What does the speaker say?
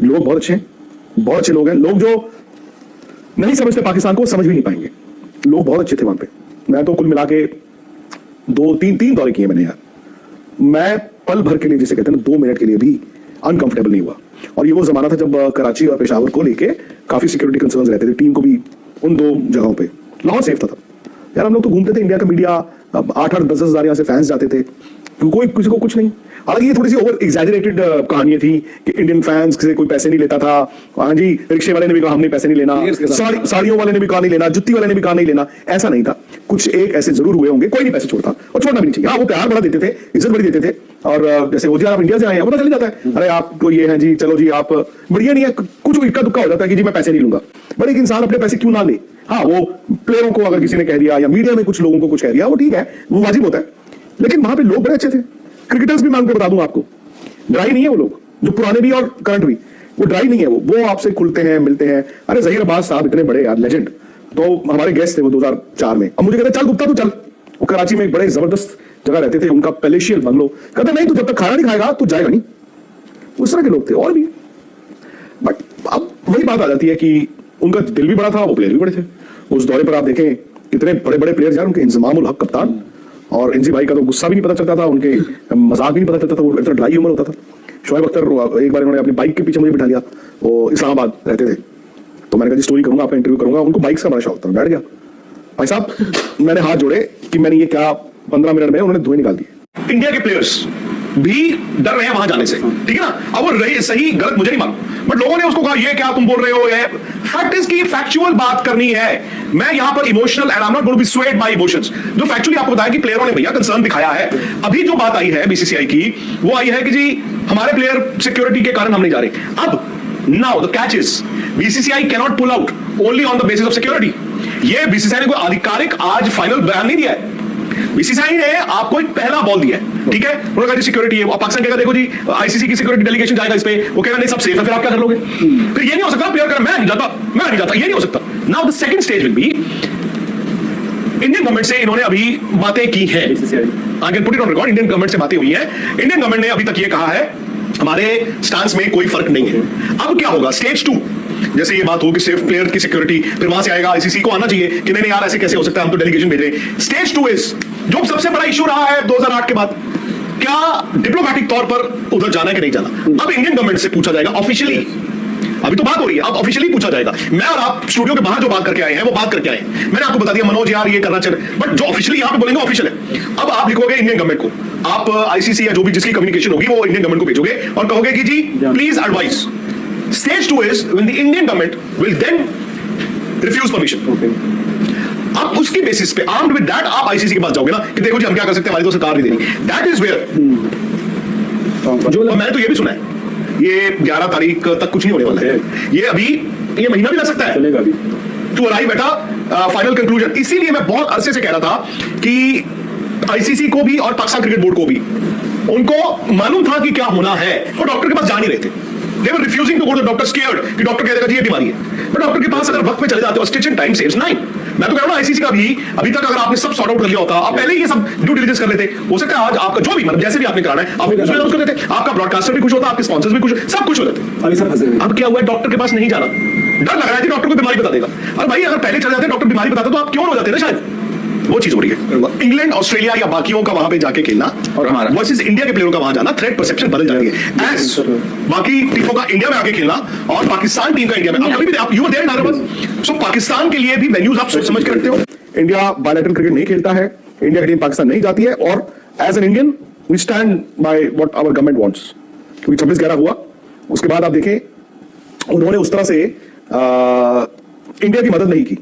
लोग बहुत अच्छे लोग हैं। लोग जो नहीं समझते पाकिस्तान को समझ भी नहीं पाएंगे। लोग बहुत अच्छे थे वहां पे। मैं तो कुल मिला के तीन दौरे किए मैंने यार। मैं पल भर के लिए, जिसे कहते हैं ना, 2 मिनट के लिए भी अनकंफर्टेबल नहीं हुआ। और ये वो जमाना था जब कराची और पेशावर को लेके काफी सिक्योरिटी कंसर्न्स रहते थे टीम को भी। उन 2 जगहों पे लाहौर सेफ था यार। हम लोग तो घूमते थे, इंडिया का मीडिया 8-8, 10-10 हजार यहाँ से फैंस जाते थे, कोई किसी को कुछ नहीं। हालांकि ये थोड़ी सी ओवर एग्जैजरेटेड कहानी थी कि इंडियन फैंस से कोई पैसे नहीं लेता था। हाँ जी, रिक्शे वाले ने भी कहा हमने पैसे नहीं लेना, साड़ियों वाले ने भी कहा नहीं लेना, जुत्ती वाले ने भी कहा नहीं लेना। ऐसा नहीं था। कुछ एक ऐसे जरूर हुए होंगे, कोई नहीं पैसे छोड़ता और छोड़ना भी नहीं चाहिए। हाँ, वो प्यार बड़ा देते थे, इज्जत बड़ी देते थे। और जैसे वो जी आप इंडिया से आए हैं, पता चल जाता है, अरे आप तो ये हैं जी, चलो जी आप बढ़िया नहीं है। कुछ इक्का दुक्का हो जाता है कि जी मैं पैसे नहीं लूंगा। बट एक इंसान अपने पैसे क्यों ना ले। हाँ, वो प्लेयरों को अगर किसी ने कह दिया या मीडिया में कुछ लोगों को कुछ कह दिया, वो ठीक है, वो वाजिब होता है। लेकिन वहां पे लोग बड़े अच्छे थे। क्रिकेटर्स भी मैं बता दूं आपको, ड्राई नहीं है वो लोग, जो पुराने भी और करंट भी, वो ड्राई नहीं है। वो आपसे खुलते हैं, मिलते हैं। अरे जहीर अब्बास साहब इतने बड़े यार लेजेंड, तो हमारे गेस्ट थे वो 2004 में। अब मुझे कहते चल गुप्ता तू चल। वो कराची में एक बड़े जबरदस्त जगह रहते थे, उनका पैलेशियल बंगलो। कहते नहीं, तू जब तक खाना नहीं खाएगा तू जाएगा नहीं। उस तरह के लोग थे और भी। बट अब वही बात आ जाती है कि उनका दिल भी बड़ा था, वो प्लेयर भी बड़े थे। उस दौरे पर आप देखें कितने बड़े बड़े प्लेयर यार, उनके इंजमामुल हक कप्तान, और इंजी भाई का तो गुस्सा भी नहीं पता चलता था, उनके मजाक भी नहीं पता चलता था, वो इतना ड्राई ह्यूमर होता था। शोएब अख्तर एक बार उन्होंने अपनी बाइक के पीछे मुझे बिठा लिया, वो इस्लामाबाद रहते थे, तो मैंने कहा जी स्टोरी करूंगा, आपका इंटरव्यू करूंगा। उनको बाइक से बड़ा शौक था। बैठ गया भाई साहब, मैंने हाथ जोड़े कि मैंने ये क्या 15 मिनट में उन्होंने धुएं निकाल दिए। इंडिया के प्लेयर्स भी डर रहे हैं वहां जाने से, ठीक है ना। अब वो रहे सही गलत मुझे नहीं मालूम, बट लोगों ने उसको कहा ये क्या तुम बोल रहे हो। ये फैक्ट इज की फैक्चुअल बात करनी है। मैं यहां पर emotional and I am not going to be swayed by emotions. जो फैक्चुअली आपको बताया कि प्लेयरों ने भैया कंसर्न दिखाया है। अभी जो बात आई है बीसीसीआई की, वो आई है कि जी हमारे प्लेयर सिक्योरिटी के कारण हम नहीं जा रहे। अब now the catch is BCCI can not pull out only on the basis of security. ये बीसीसीआई ने कोई आधिकारिक आज फाइनल बयान नहीं दिया है। बीसीसीआई ने आपको एक पहला बॉल दिया है, ठीक है। उन्होंने कहा जी सिक्योरिटी है। पाकिस्तान कहेगा देखो जी आईसीसी की सिक्योरिटी डेलीगेशन जाएगा इस पे, वो कहेगा नहीं सब सेफ है, फिर आप क्या कर लोगे। फिर ये नहीं हो सकता प्लेयर कर मैं नहीं जाता, ये नहीं हो सकता। Now the second stage will be Indian government से इन्होंने अभी बातें की है, I can put it on record. Indian government से बातें हुई है। इंडियन गवर्नमेंट ने अभी तक ये कहा है हमारे स्टांस में कोई फर्क नहीं है। अब क्या होगा स्टेज 2, जैसे ये बात हो कि सिर्फ प्लेयर की सिक्योरिटी, फिर वहां से आएगा आईसीसी को आना चाहिए कि नहीं यार ऐसे कैसे हो सकता है, हम तो डेलीगेशन भेज रहे हैं। स्टेज 2 इज जो सबसे बड़ा इशू रहा है 2008 के बाद, क्या डिप्लोमैटिक तौर पर उधर जाना है कि नहीं जाना। अब इंडियन गवर्नमेंट से पूछा जाएगा ऑफिशियली। अभी तो बात हो रही है, अब ऑफिशियली पूछा जाएगा। मैं और आप स्टूडियो के बाहर जो बात करके आए हैं वो बात करके आए हैं। मैंने आपको बता दिया मनोज यार ये करना चाहिए, बट जो ऑफिशियली यहां पे बोलेंगे ऑफिशियल है। अब आप लिखोगे इंडियन गवर्नमेंट को, आप आईसीसी या जो भी जिसकी कम्युनिकेशन होगी वो इंडियन गवर्नमेंट को भेजोगे और कहोगे कि जी please advice. Stage 2 is when the Indian government will then refuse permission. Okay. अब उसकी बेसिस पे आर्म्ड विद दैट आप आईसीसी के पास जाओगे ना कि देखो जी हम क्या कर सकते हैं, हमारी तो सरकार नहीं दे रही। दैट इज वेयर जो मैंने तो ये भी सुना है ये 11 तारीख तक कुछ नहीं होने वाला है। ये अभी ये महीना भी लग सकता है चलेगा अभी to arrive at a final conclusion. इसीलिए मैं बहुत अरसे से कह रहा था कि आईसीसी को भी और पाकिस्तान क्रिकेट बोर्ड को भी उनको मालूम था कि क्या होना है, वो डॉक्टर के पास जा नहीं रहे थे। They were refusing to go to the doctor scared कि डॉक्टर कह देगा जी ये बीमारी है। पर डॉक्टर के पास अगर वक्त पे चले जाते हो, स्टिच इन टाइम सेव्स 9। मैं तो कह रहा हूं आईसीसी का भी अभी तक अगर आपने सब सॉर्ट आउट कर लिया होता, आप पहले ही ये सब ड्यू डिलिजेंस कर लेते, हो सकता है आज आपका जो भी मतलब जैसे भी आपने कराना है आप उसमें अनाउंस कर देते, आपका ब्रॉडकास्टर भी खुश होता, आपके स्पॉन्सर्स भी खुश, सब कुछ हो जाते। अब क्या हुआ है, डॉक्टर के पास नहीं जाना, डर लग रहा है कि डॉक्टर को बीमारी बता देगा। और भाई अगर पहले चले जाते डॉक्टर बीमारी बताते तो आप क्यों हो जाते ना, शायद वो चीज हो रही है। इंग्लैंड ऑस्ट्रेलिया या बाकियों का वहां पे जाके खेलना और हमारा वर्सेस इंडिया के प्लेयरों का वहां जाना, थ्रेट परसेप्शन बदल जाती है। एज बाकी टीमों का इंडिया में आके खेलना और पाकिस्तान टीम का इंडिया में, अभी भी आप you were there in Hyderabad, so Pakistan के लिए भी वेन्यूज आप सोच समझ के रखते हो। इंडिया बायलैटरल क्रिकेट नहीं खेलता है, इंडिया की टीम पाकिस्तान नहीं जाती है, और as an Indian we stand by what our government wants. क्योंकि 26/11 हुआ, उसके बाद आप देखें उन्होंने उस तरह से इंडिया की मदद नहीं की।